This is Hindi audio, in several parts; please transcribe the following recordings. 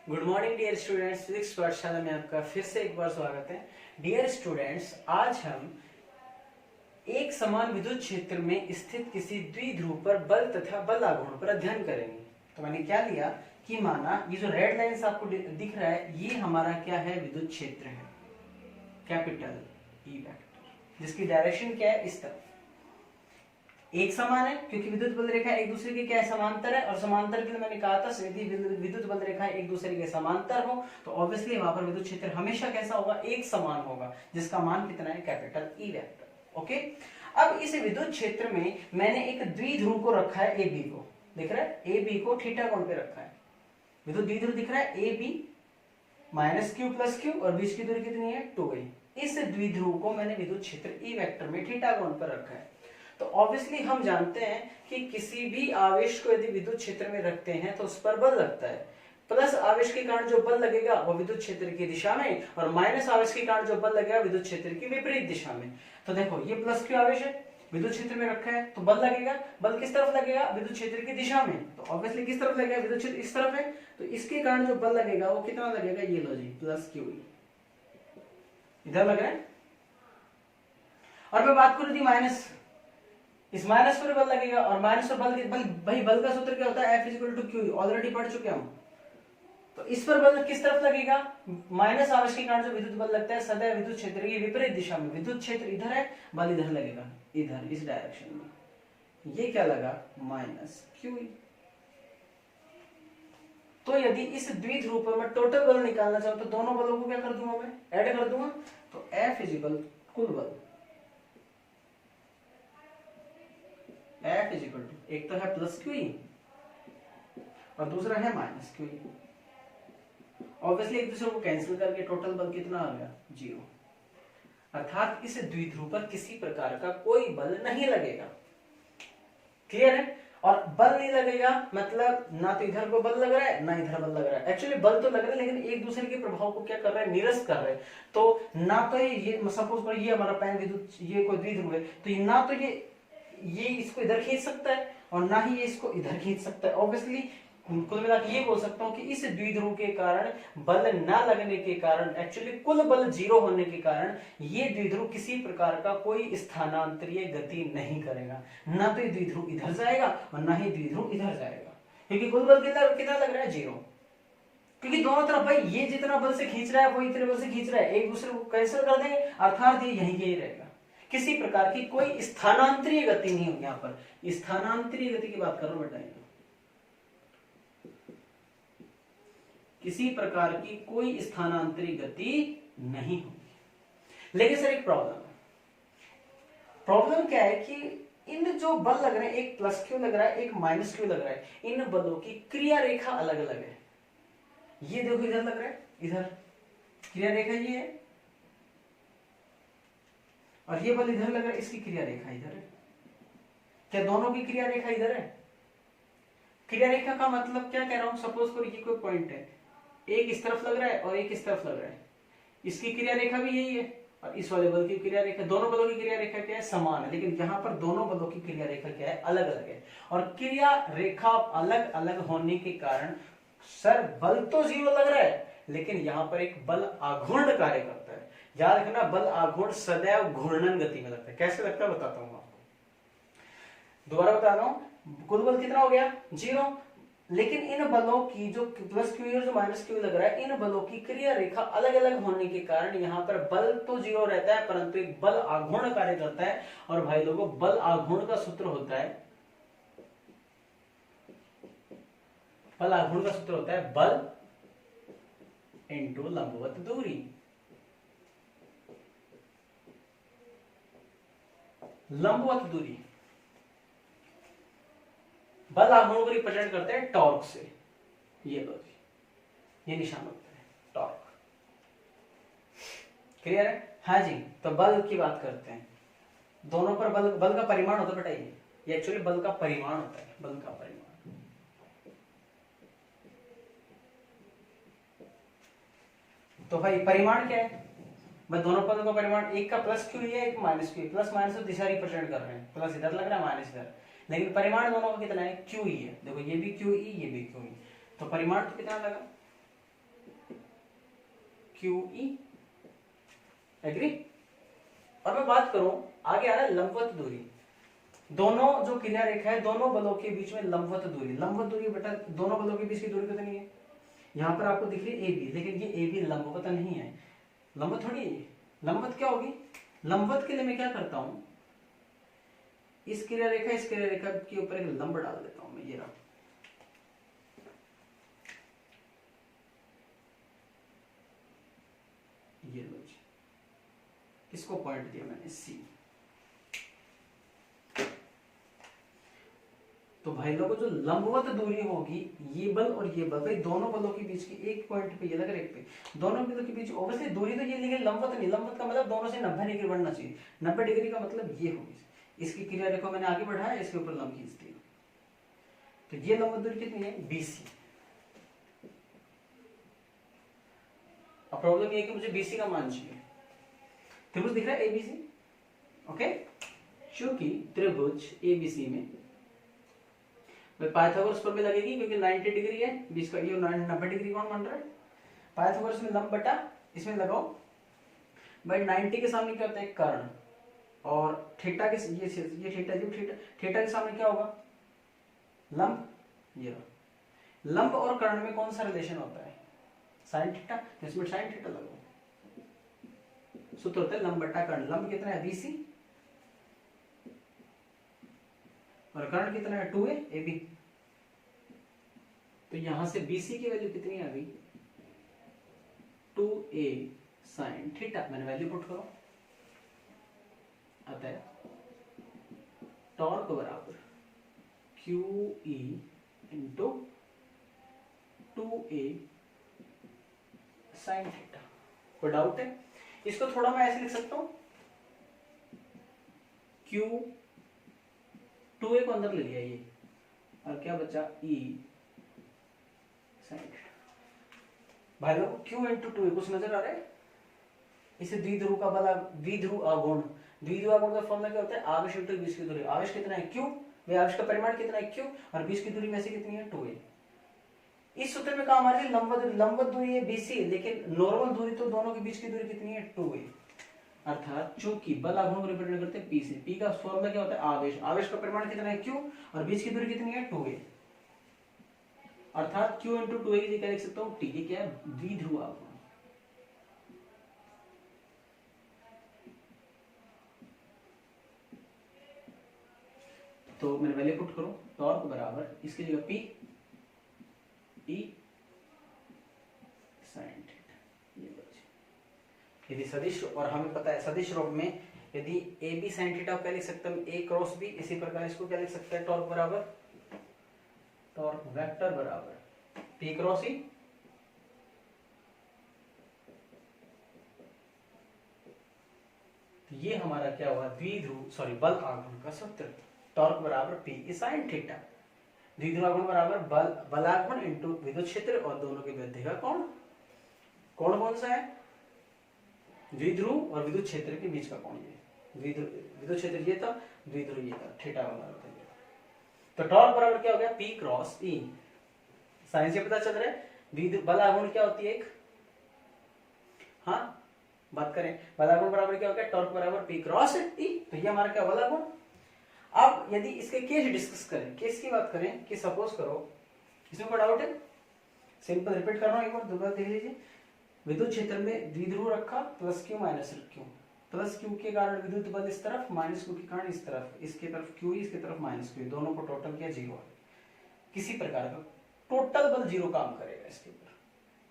Good morning dear students, physics पाठशाला में आपका फिर से एक बार स्वागत है। डियर स्टूडेंट्स, आज हम एक समान विद्युत क्षेत्र में स्थित किसी द्विध्रुव पर बल तथा बल आघूर्ण पर अध्ययन करेंगे। तो मैंने क्या लिया कि माना ये जो रेड लाइंस आपको दिख रहा है, ये हमारा क्या है, विद्युत क्षेत्र है, कैपिटल ई वेक्टर, जिसकी डायरेक्शन क्या है, इस तरफ एक समान है, क्योंकि विद्युत बल रेखा एक दूसरे के क्या है, समांतर है। और समांतर के लिए मैंने कहा था यदि विद्युत बल रेखा एक दूसरे के समांतर हो तो ऑब्वियसली वहां पर विद्युत क्षेत्र हमेशा कैसा होगा, एक समान होगा, जिसका मान कितना है, कैपिटल ई वेक्टर। ओके, अब इस विद्युत क्षेत्र में मैंने एक द्विध्रुव को रखा है, ए बी को, दिख रहा है, ए बी को थीटा कोण पे रखा है। विद्युत द्विध्रुव दिख रहा है, A B minus q plus q, और बीच की दूरी कितनी है, 2a। इस द्विध्रुव को मैंने विद्युत क्षेत्र ई वेक्टर में थीटा कोण पर रखा है। तो ऑब्वियसली हम जानते हैं कि किसी भी आवेश को यदि विद्युत क्षेत्र में रखते हैं तो उस पर बल लगता है। प्लस आवेश के कारण जो बल लगेगा वो विद्युत क्षेत्र की दिशा में, और माइनस आवेश के कारण जो बल लगेगा विद्युत क्षेत्र की विपरीत दिशा में। तो देखो ये प्लस क्यू आवेश है, विद्युत क्षेत्र में रखा है, तो बल लगेगा। बल किस तरफ लगेगा, विद्युत क्षेत्र की दिशा में। तो ऑब्वियसली किस तरफ लगेगा, विद्युत क्षेत्र इस तरफ है, तो इसके कारण जो बल लगेगा वो कितना लगेगा, ये लो जी, प्लस क्यू इधर लग रहा है। और मैं बात करूं थी माइनस, इस माइनस पर बल लगेगा, और माइनस पर भाई बल का सूत्र क्या होता है, F equal to q, already पढ़ चुके हम। तो इस पर बल किस तरफ लगेगा, माइनस आवेश के कारण जो विद्युत बल लगता है सदैव विद्युत क्षेत्र की विपरीत दिशा में। विद्युत क्षेत्र इधर है, बल इधर लगेगा, इधर इस डायरेक्शन में। ये क्या लगा, माइनस क्यू। तो यदि इस द्विध्रुव पर मैं टोटल बल निकालना चाहूं तो दोनों बलों को क्या कर दूंगा, मैं ऐड कर दूंगा। तो F इक्वल कुल बल, F इज इक्वल टू, एक तो है प्लस क्यू और दूसरा है माइनस क्यू। ऑब्वियसली एक दूसरे को कैंसिल करके टोटल बल कितना आ गया, 0। अर्थात इस द्विध्रुव पर किसी प्रकार का कोई बल नहीं लगेगा। क्लियर है। और बल नहीं लगेगा मतलब ना तो इधर को बल लग रहा है ना इधर बल लग रहा है। एक्चुअली बल तो लग रहा है लेकिन एक दूसरे के प्रभाव को क्या कर रहा है, निरस्त कर रहे हैं। तो ना तो ये सपोज पर ये हमारा पेन विद्युत, ये कोई द्विध्रुव है, तो ना तो ये इसको इधर खींच सकता है और ना ही ये इसको इधर खींच सकता है। ऑब्वियसली कुल मिलाकर ये बोल सकता हूं कि इस द्विध्रुव के कारण बल ना लगने के कारण, एक्चुअली कुल बल 0 होने के कारण ये द्विध्रुव किसी प्रकार का कोई स्थानांतरीय गति नहीं करेगा। ना तो ये द्विध्रुव इधर जाएगा और ना ही द्विध्रुव इधर जाएगा, क्योंकि कुल बल कितना लग रहा है, 0। क्योंकि दोनों तरफ भाई ये जितना बल से खींच रहा है वो इतने बल से खींच रहा है, एक दूसरे को कैंसिल कर देंगे, अर्थात ये यहीं के रहेगा। किसी प्रकार की कोई स्थानांतरीय गति नहीं होगी। यहाँ पर स्थानांतरीय गति की बात कर रहा हूं बेटा, किसी प्रकार की कोई स्थानांतरीय गति नहीं होगी। लेकिन सर एक प्रॉब्लम क्या है कि इन जो बल लग रहे हैं, एक प्लस क्यू लग रहा है, एक माइनस क्यू लग रहा है, इन बलों की क्रिया रेखा अलग अलग है। ये देखो इधर लग रहा है, इधर क्रिया रेखा ये है, और ये बल इधर लग रहा है, इसकी क्रिया रेखा इधर है। क्या दोनों की क्रिया रेखा इधर है? क्रिया रेखा का मतलब क्या कह रहा हूं, सपोज करो ये कोई पॉइंट है, एक इस तरफ लग रहा है और एक इस तरफ लग रहा है, इसकी क्रिया रेखा भी यही है, और इस वाले बल की क्रिया रेखा, दोनों बलों की क्रिया रेखा क्या है, समान है। लेकिन यहाँ पर दोनों बलों की क्रिया रेखा क्या है, अलग अलग है। और क्रिया रेखा अलग अलग होने के कारण सर बल तो 0 लग रहा है, लेकिन यहाँ पर एक बल आघूर्ण कार्य करता है। याद रखना, बल आघूर्ण सदैव घूर्णन गति में लगता है। कैसे लगता है बताता हूं आपको, दोबारा बता रहा हूं। कुल बल कितना हो गया, 0, लेकिन इन बलों की जो प्लस क्यू और जो माइनस क्यू लग रहा है, इन बलों की क्रिया रेखा अलग अलग होने के कारण यहाँ पर बल तो 0 रहता है, परंतु एक बल आघूर्ण कार्य करता है। और भाई लोगों, बल आघूर्ण का सूत्र होता है, बल आघूर्ण का सूत्र होता है बल इंटू लंबवत दूरी। लंबवत दूरी बल आघूर्ण को रिप्रेजेंट करते हैं टॉर्क से। ये लो जी, ये निशान होता है टॉर्क। क्लियर है? हाँ जी। तो बल की बात करते हैं, दोनों पर बल का परिमाण होता है बेटा, ये एक्चुअली बल का परिमाण होता है, बल का परिमाण। तो भाई परिमाण क्या है, मैं दोनों पदों का परिमाण, एक का प्लस क्यू है, एक माइनस क्यू। प्लस माइनस तो दिशा रिप्रेजेंट कर रहे हैं, प्लस इधर लग रहा है, माइनस इधर, लेकिन परिमाण दोनों का कितना है, क्यू ही है। देखो ये भी क्यू ई, ये भी क्यू ई, तो परिमाण तो कितना लगा, QE। एग्री? और मैं बात करूं आगे आ रहा है लंबवत दूरी। दोनों जो क्रिया रेखा है दोनों बलों के बीच में लंबवत दूरी, लंबवत दूरी बेटा दोनों बलों के बीच की दूरी कितनी है? यहां पर आपको दिख रही है AB, लेकिन ये AB लंबवत नहीं है, लंबवत थोड़ी है। लंबवत क्या होगी? लंबवत के लिए मैं क्या करता हूं, इस क्रिया रेखा के ऊपर एक लंब डाल देता हूं मैं, ये रहा, ये लो जी, इसको पॉइंट दिया मैंने C। तो भाई लोगों जो लंबवत दूरी होगी, ये बल और ये बल, भाई दोनों बलों के बीच की एक पॉइंट पे ये लगा एक पे, दोनों बलों के बीच ऑब्वियसली दूरी तो ये, लेकिन लंबवत नहीं। लंबवत का मतलब दोनों से 90 डिग्री बढ़ना चाहिए। 90 डिग्री का मतलब ये होगी, इसकी क्रिया रेखा मैंने आगे बढ़ाया, इसके ऊपर लंब खींच दिया, तो ये लंबवत दूरी कितनी है? BC। अब प्रॉब्लम ये है कि मुझे BC का मान चाहिए। त्रिभुज दिख रहा है ABC, ओके। क्योंकि त्रिभुज ABC में पाइथागोरस पर भी लगेगी, क्योंकि 90 डिग्री है, 20 का ये 90 डिग्री कौन मान रहा है? पाइथागोरस में लंब बटा इसमें लगाओ, भाई 90 के सामने क्या होता है? कर्ण, और थीटा के ये थीटा, जो थीटा के सामने क्या होगा? लंब। ये लंब और कर्ण में कौन सा रिलेशन होता है? साइन थीटा, तो इसमें साइन थीटा लगाओ। सूत्र होता है लंब बटा कर्ण। लंब कितना है? BC, और कर्ण कितना है? 2A AB। तो यहां से BC की वैल्यू कितनी आ गई? 2A sine theta. मैंने वैल्यू पुट करो, अतः टॉर्क बराबर QE into 2A sine theta. कोई डाउट है? इसको थोड़ा मैं ऐसे लिख सकता हूं, Q 2A को अंदर ले लिया ये, और क्या बचा? E sine theta. भाई लोग Q इंटू 2A कुछ नजर आ रहा है? इसे द्विध्रुव का बल, द्विध्रुव आघूर्ण, द्विध्रुव आघूर्ण का फॉर्मूला क्या होता है? आवेश इंटू बीच की दूरी। आवेश कितना है? Q, वे आवेश का परिमाण कितना है? Q, और बीच की दूरी में से कितनी है? 2A। इस सूत्र में काम आ रही है लंबवत दूरी है BC, लेकिन नॉर्मल दूरी तो दोनों के बीच की दूरी कितनी है? 2A। अर्थात चूंकि बल आघूर्ण को रिप्रेजेंट करते हैं P से, P का फॉर्मूला क्या होता है? आवेश, आवेश का परिमाण कितना है? Q, और बीच की दूरी कितनी है? 2A। अर्थात Q इंटू 2A की जगह लिख सकता हूं T। ये क्या है? द्विध्रुव आघूर्ण। तो मैंने वैल्यू पुट करूं, टॉर्क बराबर इसकी जगह P E साइन थीटा। ये बचे यदि सदिश, और हमें पता है सदिश रूप में यदि AB साइन थीटा को क्या लिख सकते हैं? A cross B। इसी प्रकार इसको क्या लिख सकते हैं? टॉर्क बराबर, टॉर्क वेक्टर बराबर P क्रॉस E। तो ये हमारा क्या हुआ? द्विध्रुव बल आघूर्ण का सूत्र, टॉर्क बराबर P साइन थीटा। द्विध्रुव आघूर्ण बराबर बल आघूर्ण इंटू विद्युत क्षेत्र, और दोनों के मध्य का कोण। कोण कौन सा है? द्विध्रुव और विद्युत क्षेत्र के बीच का कोण। ये विद्युत क्षेत्र ये था, द्विध्रुव ये था, थीटा वाला होता है। तो टॉर्क बराबर क्या हो गया? P cross E। साइन से पता चल रहा है द्विध्रुव बल आघूर्ण क्या होती है? एक, हाँ बात करें, बल आघूर्ण बराबर क्या हो गया? टॉर्क बराबर P क्रॉस E। तो ये हमारा क्या? बल आघूर्ण। अब यदि इसके केस डिस्कस करें, केस की बात करें कि सपोज करो, इसमें कोई डाउट है? सिंपल रिपीट कर रहा हूं, एक बार दोबारा देख लीजिए। विद्युत क्षेत्र में द्विध्रुव रखा, plus Q minus Q, plus Q के कारण विद्युत बल इस तरफ, माइनस Q के कारण इस तरफ, इसके तरफ Q, इसके तरफ माइनस Q, दोनों को टोटल किया 0 है। किसी प्रकार का टोटल बल 0 काम करेगा इसके ऊपर,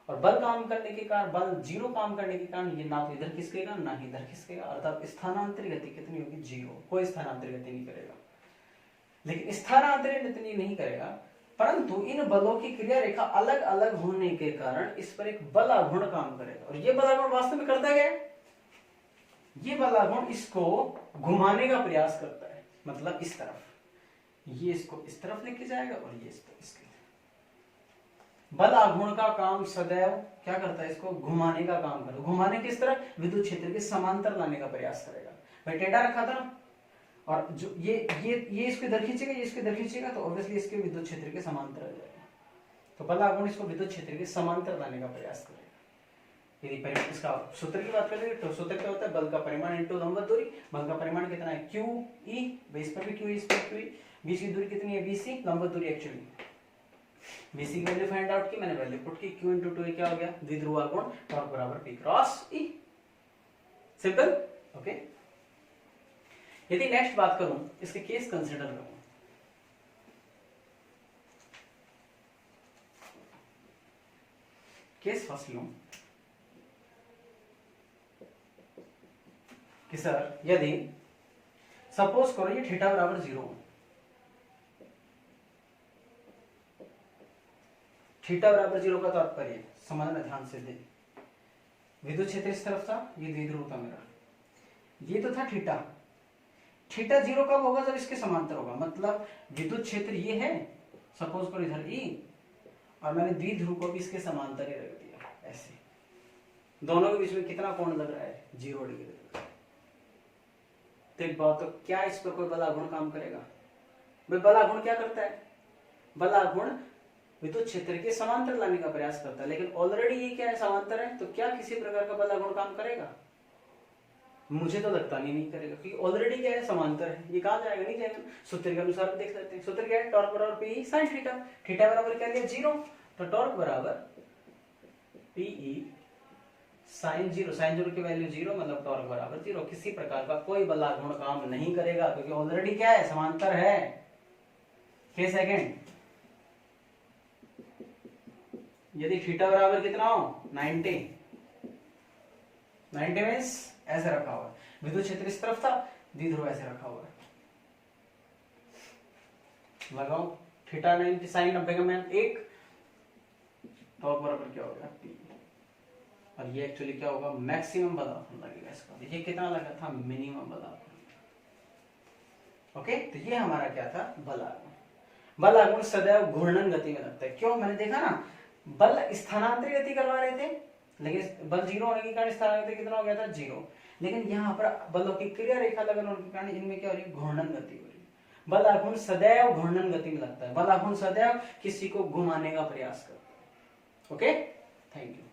और बल काम करने के कारण, बल 0 काम करने के कारण ये ना तो इधर खिसकेगा ना ही इधर खिसकेगा, अर्थात स्थानांतरी गति कितनी होगी? 0। कोई स्थानांतरी गति नहीं करेगा। लेकिन स्थानांतरी गति नहीं करेगा, परंतु इन बलों की क्रिया रेखा अलग अलग होने के कारण इस पर एक बल आघूर्ण काम करेगा। और ये बल आघूर्ण वास्तव में करता क्या है? ये बल आघूर्ण इसको घुमाने का प्रयास करता है, मतलब इस तरफ, ये इसको इस तरफ लेके जाएगा और ये इसको इसके। बल आघूर्ण का काम सदैव क्या करता है? इसको घुमाने का काम करता है। घुमाने किस तरह? विद्युत क्षेत्र के समांतर लाने का प्रयास करेगा। भाई टेढ़ा रखा था ना, और जो ये इसको इधर खींचेगा, ये इसको इधर खींचेगा, तो ऑब्वियसली इसके विद्युत क्षेत्र के समांतर आ जाएगा। तो बल आघूर्ण इसको विद्युत क्षेत्र के समांतर लाने का प्रयास करेगा। यदि इसका सूत्र की बात करें तो सूत्र क्या होता है, बल का परिमाण इंटू लंबवत दूरी। बल का परिमाण कितना है, क्यू ई, बेस पर भी क्यू, इस पर क्यू, बीच की दूरी कितनी है, बीसी, लंबवत दूरी एक्चुअली बीसी की वैल्यू फाइंड आउट की, मैंने वैल्यू पुट की, क्यू इंटू टू क्या हो गया, द्विध्रुव कोण टॉर्क बराबर P cross E. Simple, okay. यदि नेक्स्ट बात करूं, इसके केस कंसीडर करूं, केस फर्स्ट लूं कि सर यदि सपोज करो ये थीटा बराबर 0, थीटा बराबर 0 का तात्पर्य समझना ध्यान से दे, विद्युत क्षेत्र इस तरफ था, ये द्विध्रुव था मेरा, ये तो था थीटा। थीटा 0 कब होगा, जब इसके समांतर होगा, मतलब विद्युत क्षेत्र ये है, सपोज करो इधर ई, और मैंने द्विध्रुव को भी इसके समांतर ही रख दिया ऐसे, दोनों के बीच में कितना कोण लग रहा है, 0 डिग्री लग रहा है। तो एक बात, तो क्या इस पर कोई बलागुण काम करेगा? भाई बलागुण क्या करता है, बलागुण विद्युत क्षेत्र के समांतर लाने का प्रयास करता है, लेकिन ऑलरेडी ये क्या है, समांतर है, तो क्या किसी प्रकार का बलागुण काम करेगा? मुझे तो लगता नहीं करेगा, क्योंकि ऑलरेडी क्या है, समांतर है, ये कहां जाएगा, नहीं जाएगा। सूत्र के अनुसार देख लेते हैं, सूत्र क्या है, टॉर्क बराबर पी साइन थीटा, थीटा बराबर क्या लिया, 0, तो टॉर्क बराबर पीई साइन 0, साइन 0 की वैल्यू 0, मतलब टॉर्क बराबर 0। किसी प्रकार का कोई बलागुण काम नहीं करेगा, क्योंकि ऑलरेडी क्या है, समांतर है। के सेकंड, यदि थीटा बराबर कितना हो, 90, 90 मीन्स ऐसे रखा हुआ है, विद्युत क्षेत्र इस तरफ था, द्विध्रुव ऐसे रखा हुआ है, लगाओ थीटा 90 साइन 90 का मान 1, टॉर्क बराबर क्या होगा, पी, और ये एक्चुअली क्या होगा, मैक्सिमम बलागुण लगेगा इसका। देखिए कितना लगा था, मिनिमम बलागुण। ओके, तो ये हमारा क्या था, बलागुण। बलागुण सदैव घूर्णन गति में लगता है, क्यों, मैंने देखा ना, बल स्थानांतरित गति करवा रहे थे, लेकिन बल 0 होने के कारण स्थानांतरित कितना हो गया था, 0, लेकिन यहाँ पर बलों की क्रिया रेखा लगन होने के कारण इनमें क्या हो रही है, घूर्णन गति हो रही है। बलागुण सदैव घूर्णन गति में लगता है, बलागुण सदैव किसी को घुमाने का प्रयास करता है। Okay, thank you.